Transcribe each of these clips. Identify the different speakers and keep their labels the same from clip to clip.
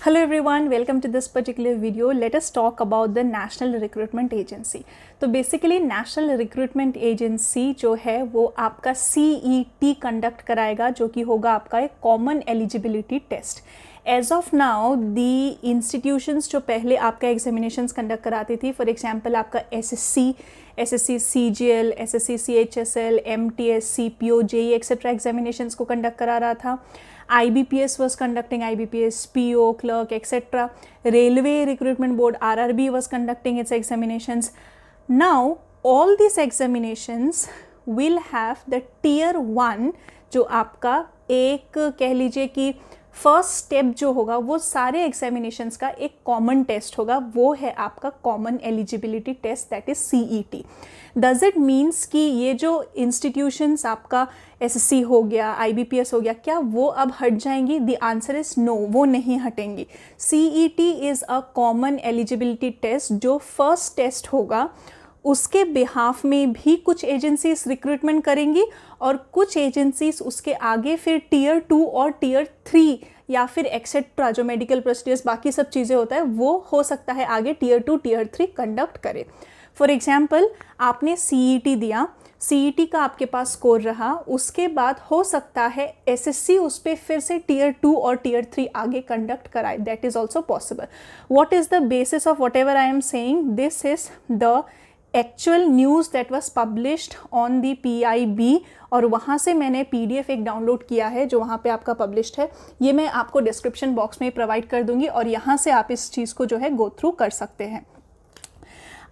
Speaker 1: Hello everyone, welcome to this particular video. Let us talk about the National Recruitment Agency. तो basically national recruitment agency जो है वो आपका CET conduct कराएगा, जो कि होगा आपका एक common eligibility test. As of now the institutions जो पहले आपका एग्जामिनेशंस कंडक्ट कराती थी, फॉर एग्जांपल आपका SSC CGL, SSC CHSL, MTS, CPO, JEE etcetera examinations को कंडक्ट करा रहा था. IBPS was conducting IBPS, PO, clerk, etc. Railway Recruitment Board RRB was conducting its examinations. Now all these examinations will have the tier 1 जो आपका एक कह लीजिए कि फर्स्ट स्टेप जो होगा वो सारे एग्जामिनेशंस का एक कॉमन टेस्ट होगा, वो है आपका common eligibility test, that is CET. Does it means कि ये जो इंस्टीट्यूशंस आपका SSC हो गया, IBPS हो गया, क्या वो अब हट जाएंगी? द आंसर इज नो, वो नहीं हटेंगी. CET is a common eligibility test जो फर्स्ट टेस्ट होगा. उसके बिहाफ में भी कुछ एजेंसीज रिक्रूटमेंट करेंगी और कुछ एजेंसीज उसके आगे फिर टियर 2 और टियर 3 या फिर एक्सेट्रा जो मेडिकल प्रोसीजर्स बाकी सब चीज़ें होता है वो हो सकता है आगे टियर 2 टियर 3 कंडक्ट करे. फॉर एग्जाम्पल आपने CET दिया, CET का आपके पास स्कोर रहा, उसके बाद हो सकता है SSC उस पर फिर से टियर 2 और टियर 3 आगे कंडक्ट कराए. That is also possible. What is the basis of what ever I am saying? This is the actual news that was published on the PIB और वहाँ से मैंने PDF एक डाउनलोड किया है जो वहाँ पे आपका पब्लिश्ड है. ये मैं आपको डिस्क्रिप्शन बॉक्स में प्रोवाइड कर दूँगी और यहाँ से आप इस चीज़ को जो है गो थ्रू कर सकते हैं.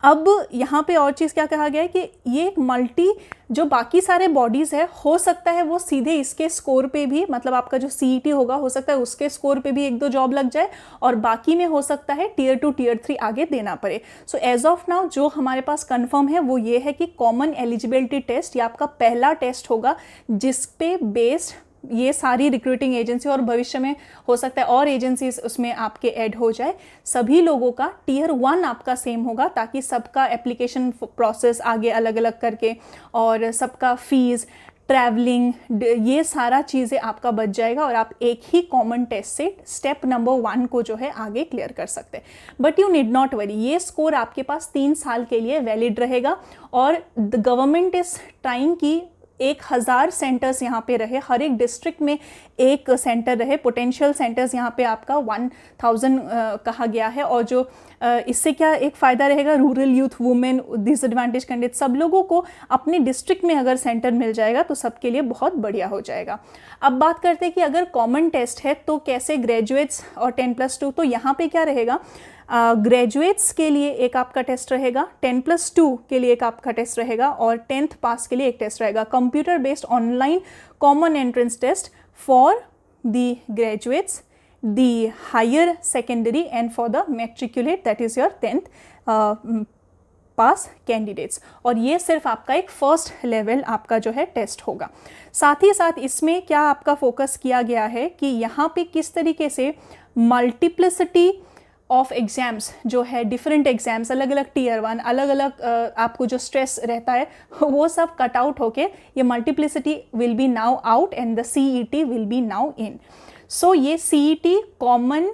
Speaker 1: अब यहाँ पे और चीज़ क्या कहा गया है कि ये एक मल्टी जो बाकी सारे बॉडीज़ है, हो सकता है वो सीधे इसके स्कोर पे भी, मतलब आपका जो CET होगा हो सकता है उसके स्कोर पे भी 1-2 जॉब लग जाए और बाकी में हो सकता है टियर 2 टियर 3 आगे देना पड़े. सो एज ऑफ नाउ जो हमारे पास कंफर्म है वो ये है कि कॉमन एलिजिबिलिटी टेस्ट ये आपका पहला टेस्ट होगा जिस पे बेस्ड ये सारी रिक्रूटिंग एजेंसी और भविष्य में हो सकता है और एजेंसीज उसमें आपके ऐड हो जाए, सभी लोगों का टियर 1 आपका सेम होगा ताकि सबका एप्लीकेशन प्रोसेस आगे अलग अलग करके और सबका फीस, ट्रैवलिंग, ये सारा चीज़ें आपका बच जाएगा और आप एक ही कॉमन टेस्ट से स्टेप नंबर 1 को जो है आगे क्लियर कर सकते हैं. But you need not worry, ये स्कोर आपके पास 3 साल के लिए वैलिड रहेगा और द गवर्नमेंट इज़ ट्राइंग की 1000 सेंटर्स यहाँ पे रहे, हर एक डिस्ट्रिक्ट में एक सेंटर रहे. पोटेंशियल सेंटर्स यहाँ पे आपका 1000 कहा गया है और जो इससे क्या एक फ़ायदा रहेगा, rural youth, women, disadvantage candidate, सब लोगों को अपने डिस्ट्रिक्ट में अगर सेंटर मिल जाएगा तो सबके लिए बहुत बढ़िया हो जाएगा. अब बात करते हैं कि अगर कॉमन टेस्ट है तो कैसे ग्रेजुएट्स और 10+2, तो यहाँ पे क्या रहेगा, ग्रेजुएट्स के लिए एक आपका टेस्ट रहेगा, 10+2 के लिए एक आपका टेस्ट रहेगा और 10th पास के लिए एक टेस्ट रहेगा. Computer based online common entrance test for the graduates, the higher secondary and for the matriculate, that is your 10th pass candidates. और ये सिर्फ आपका एक फर्स्ट लेवल आपका जो है टेस्ट होगा. साथ ही साथ इसमें क्या आपका फोकस किया गया है कि यहाँ पे किस तरीके से मल्टीप्लिसिटी ऑफ एग्ज़ाम्स जो है, डिफरेंट एग्ज़ाम्स, अलग अलग टियर 1, अलग अलग आपको जो स्ट्रेस रहता है वो सब कट आउट होके ये multiplicity will be now out and the CET will be now in. So ये CET कॉमन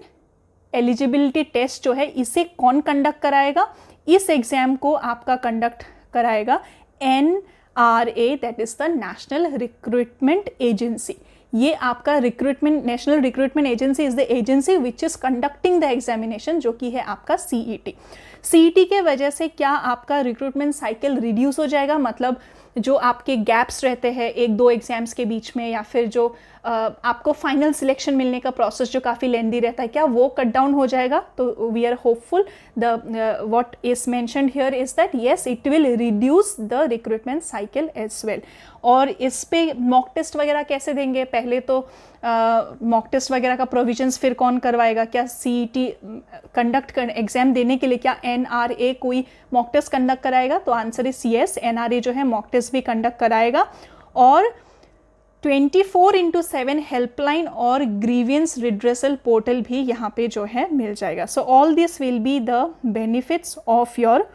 Speaker 1: एलिजिबिलिटी टेस्ट जो है इसे कौन कंडक्ट कराएगा? इस एग्ज़ाम को आपका कंडक्ट कराएगा NRA, that is the national recruitment agency. ये आपका recruitment, national recruitment agency is the agency which is conducting the examination, जो कि है आपका CET. CET के वजह से क्या आपका रिक्रूटमेंट साइकिल रिड्यूस हो जाएगा, मतलब जो आपके गैप्स रहते हैं 1-2 एग्जाम्स के बीच में या फिर जो आपको फाइनल सिलेक्शन मिलने का प्रोसेस जो काफ़ी लेंदी रहता है, क्या वो कट डाउन हो जाएगा? तो we are hopeful. The what is mentioned here is that yes it will reduce the recruitment cycle as well. और इस पे मॉक टेस्ट वगैरह कैसे देंगे? पहले तो मॉक टेस्ट वगैरह का प्रोविजंस फिर कौन करवाएगा? क्या CET कंडक्ट कर एग्जाम देने के लिए क्या NRA कोई मॉक टेस्ट कंडक्ट कराएगा? तो आंसर इज येस, NRA जो है मॉक टेस्ट भी कंडक्ट कराएगा और 24/7 हेल्पलाइन और ग्रीवियंस रिड्रेसल पोर्टल भी यहाँ पे जो है मिल जाएगा. So all this will be the benefits of your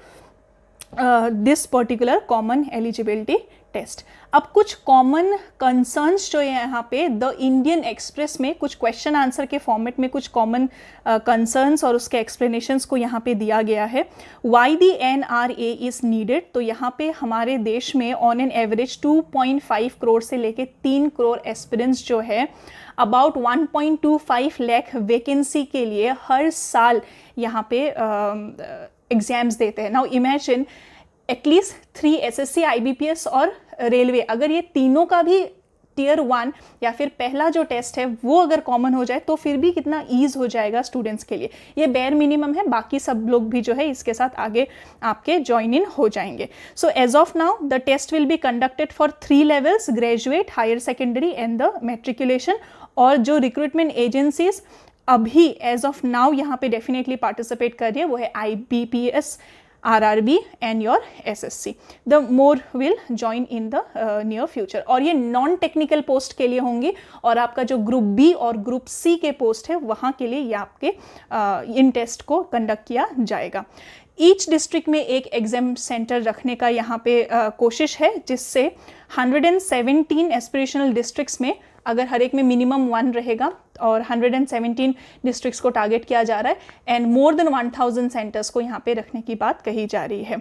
Speaker 1: this particular common eligibility test. अब कुछ कॉमन कंसर्न्स जो है यहाँ पे द इंडियन एक्सप्रेस में कुछ क्वेश्चन आंसर के फॉर्मेट में कुछ कॉमन कंसर्न्स और उसके एक्सप्लेनेशंस को यहाँ पे दिया गया है। Why the NRA is needed, तो यहाँ पे हमारे देश में ऑन एन एवरेज 2.5 करोड़ से लेके 3 करोड़ एस्पिरेंट्स जो है अबाउट 1.25 लाख वैकेंसी के लिए हर साल यहाँ पे एग्जाम्स देते हैं। Now imagine at least 3 SSC, IBPS और रेलवे, अगर ये तीनों का भी टियर 1 या फिर पहला जो टेस्ट है वो अगर कॉमन हो जाए तो फिर भी कितना ईज हो जाएगा स्टूडेंट्स के लिए। ये बेयर मिनिमम है, बाकी सब लोग भी जो है इसके साथ आगे आपके ज्वाइन इन हो जाएंगे। So as of now the test will be conducted for 3 levels, graduate, higher secondary and the matriculation. और जो रिक्रूटमेंट एजेंसीज अभी एज ऑफ नाउ यहाँ पे डेफिनेटली पार्टिसिपेट कर रही है वो है IBPS, RRB and your SSC। The more will join in the near future. और ये नॉन टेक्निकल पोस्ट के लिए होंगी और आपका जो ग्रुप B और ग्रुप C के पोस्ट है वहाँ के लिए ये आपके इन टेस्ट को कंडक्ट किया जाएगा। ईच डिस्ट्रिक्ट में एक एग्जाम सेंटर रखने का यहाँ पे कोशिश है, जिससे 117 एस्पिरेशनल डिस्ट्रिक्ट्स में अगर हर एक में मिनिमम 1 रहेगा और 117 डिस्ट्रिक्ट्स को टारगेट किया जा रहा है एंड मोर देन 1000 सेंटर्स को यहाँ पे रखने की बात कही जा रही है।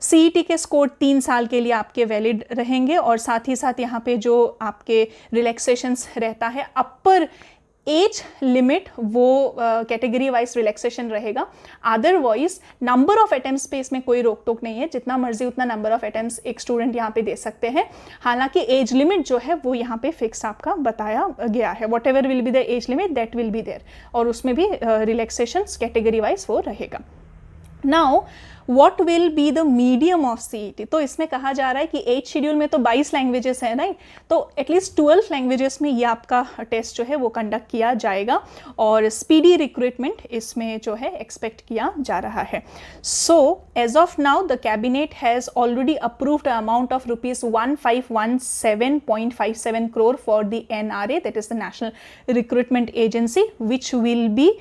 Speaker 1: CET के स्कोर 3 साल के लिए आपके वैलिड रहेंगे और साथ ही साथ यहाँ पे जो आपके रिलैक्सेशंस रहता है, अपर एज लिमिट वो कैटेगरी वाइज रिलैक्सेशन रहेगा। अदरवाइज नंबर ऑफ अटेम्प्ट्स पे इसमें कोई रोक टोक नहीं है, जितना मर्जी उतना नंबर ऑफ अटेम्प्ट्स एक स्टूडेंट यहाँ पे दे सकते हैं। हालांकि एज लिमिट जो है वो यहाँ पे फिक्स आपका बताया गया है, whatever will be the age limit that will be there, और उसमें भी रिलैक्सेशन कैटेगरी वाइज वो रहेगा। Now what will be the medium of CET, तो इसमें कहा जा रहा है कि 8 शेड्यूल में तो 22 लैंग्वेजेस है राइट, तो एटलीस्ट 12 लैंग्वेजेस में ये आपका टेस्ट जो है वो कंडक्ट किया जाएगा और स्पीडी रिक्रूटमेंट इसमें जो है एक्सपेक्ट किया जा रहा है। So as of now the cabinet has already approved amount of ₹1517.57 crore for the NRA, that is the national recruitment agency, which will be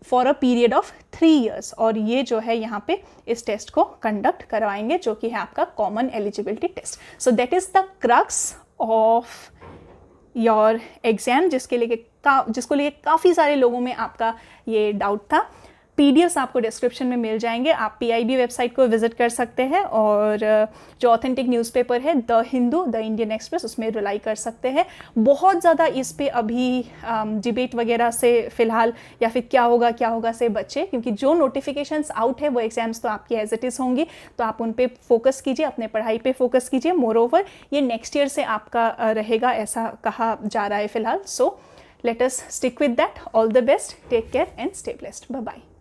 Speaker 1: for a period of 3 years, और ये जो है यहाँ पे इस टेस्ट को कंडक्ट करवाएंगे जो कि है आपका common eligibility test. So that is the crux of your exam, जिसको लेके काफ़ी सारे लोगों में आपका ये डाउट था। PDFs आपको डिस्क्रिप्शन में मिल जाएंगे, आप PIB वेबसाइट को विजिट कर सकते हैं और जो ऑथेंटिक न्यूज़पेपर है the Hindu, the Indian express, उसमें रिलाई कर सकते हैं। बहुत ज़्यादा इस पे अभी डिबेट वगैरह से फ़िलहाल या फिर क्या होगा से बचे, क्योंकि जो नोटिफिकेशंस आउट है वो एग्जाम्स तो आपकी एज इट इज़ होंगी, तो आप उन पे फोकस कीजिए, अपने पढ़ाई पे फोकस कीजिए। मोर ओवर ये नेक्स्ट ईयर से आपका रहेगा ऐसा कहा जा रहा है फ़िलहाल। सो let us stick with that. All the best. Take care and stay blessed. Bye bye.